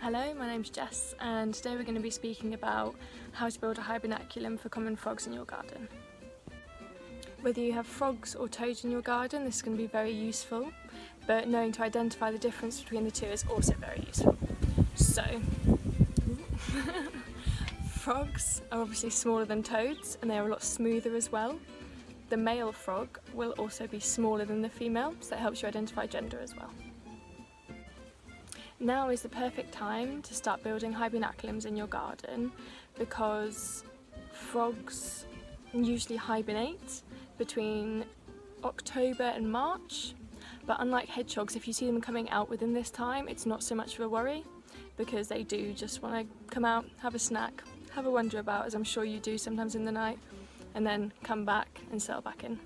Hello, my name's Jess and today we're going to be speaking about how to build a hibernaculum for common frogs in your garden. Whether you have frogs or toads in your garden, this is going to be very useful, but knowing to identify the difference between the two is also very useful. So, frogs are obviously smaller than toads and they are a lot smoother as well. The male frog will also be smaller than the female, so that helps you identify gender as well. Now is the perfect time to start building hibernaculums in your garden because frogs usually hibernate between October and March, but unlike hedgehogs, if you see them coming out within this time, it's not so much of a worry because they do just want to come out, have a snack, have a wander about, as I'm sure you do sometimes in the night, and then come back and settle back in.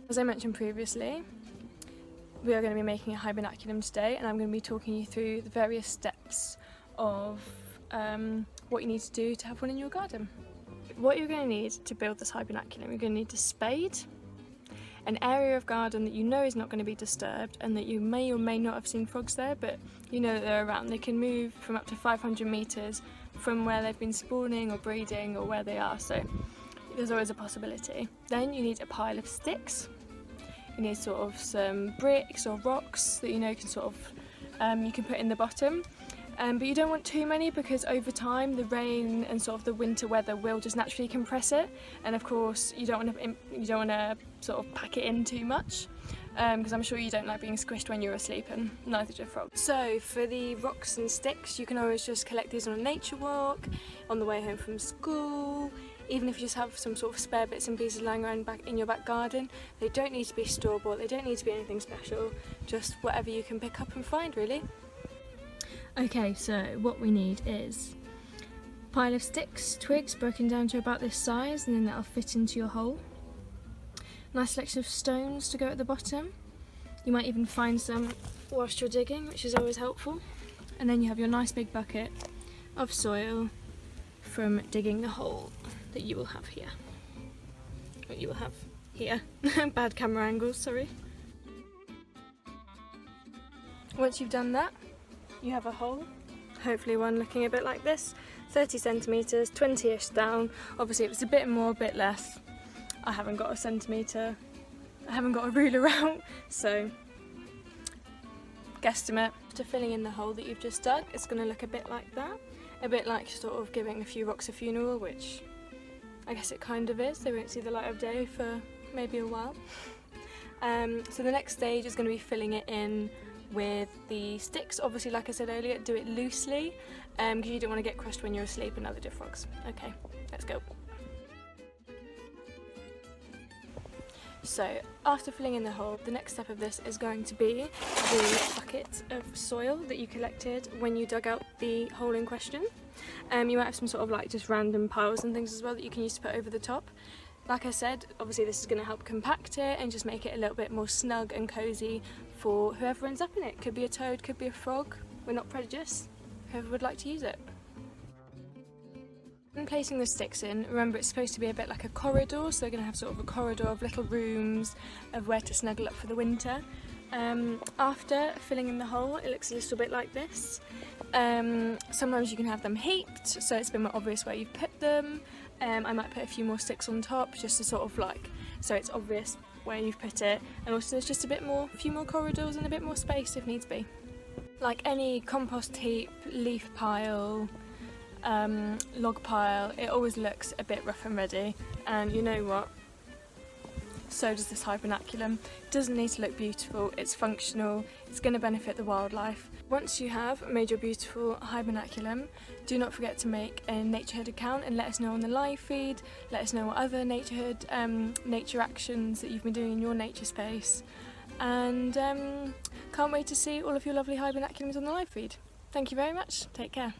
As I mentioned previously, we are going to be making a hibernaculum today, and I'm going to be talking you through the various steps of what you need to do to have one in your garden. What you're going to need to build this hibernaculum, you're going to need a spade, an area of garden that you know is not going to be disturbed and that you may or may not have seen frogs there, but you know that they're around. They can move from up to 500 metres from where they've been spawning or breeding or where they are, so there's always a possibility. Then you need a pile of sticks. You need sort of some bricks or rocks that you know can sort of you can put in the bottom, but you don't want too many because over time the rain and sort of the winter weather will just naturally compress it, and of course you don't want to sort of pack it in too much because I'm sure you don't like being squished when you're asleep, and neither do frogs. So for the rocks and sticks, you can always just collect these on a nature walk, on the way home from school. Even if you just have some sort of spare bits and pieces lying around back in your back garden, they don't need to be store-bought, they don't need to be anything special, just whatever you can pick up and find really. Okay, so what we need is a pile of sticks, twigs broken down to about this size, and then that'll fit into your hole. Nice selection of stones to go at the bottom. You might even find some whilst you're digging, which is always helpful. And then you have your nice big bucket of soil from digging the hole that you will have here. What you will have here. Bad camera angles, sorry. Once you've done that, you have a hole, hopefully one looking a bit like this, 30 centimetres, 20-ish down. Obviously if it's a bit more, a bit less, I haven't got a centimetre, I haven't got a ruler out, so guesstimate. After filling in the hole that you've just dug, it's going to look a bit like that. A bit like sort of giving a few rocks a funeral, which I guess it kind of is. They won't see the light of day for maybe a while. So the next stage is going to be filling it in with the sticks. Obviously, like I said earlier, do it loosely because you don't want to get crushed when you're asleep, and neither do frogs. Okay, let's go. So after filling in the hole, the next step of this is going to be the bucket of soil that you collected when you dug out the hole in question. You might have some sort of like just random piles and things as well that you can use to put over the top. Like I said, obviously this is going to help compact it and just make it a little bit more snug and cosy for whoever ends up in it. Could be a toad, could be a frog, we're not prejudiced, whoever would like to use it. When placing the sticks in, remember it's supposed to be a bit like a corridor, so they're going to have sort of a corridor of little rooms of where to snuggle up for the winter. After filling in the hole, it looks a little bit like this. Sometimes you can have them heaped, so it's a bit more obvious where you've put them. I might put a few more sticks on top just to sort of like, so it's obvious where you've put it, and also there's just a few more corridors and a bit more space if needs be. Like any compost heap, leaf pile, log pile, it always looks a bit rough and ready, and you know what? So does this hibernaculum. It doesn't need to look beautiful, it's functional, it's going to benefit the wildlife. Once you have made your beautiful hibernaculum, do not forget to make a Naturehood account and let us know on the live feed, let us know what other Naturehood nature actions that you've been doing in your nature space, and can't wait to see all of your lovely hibernaculums on the live feed. Thank you very much, take care.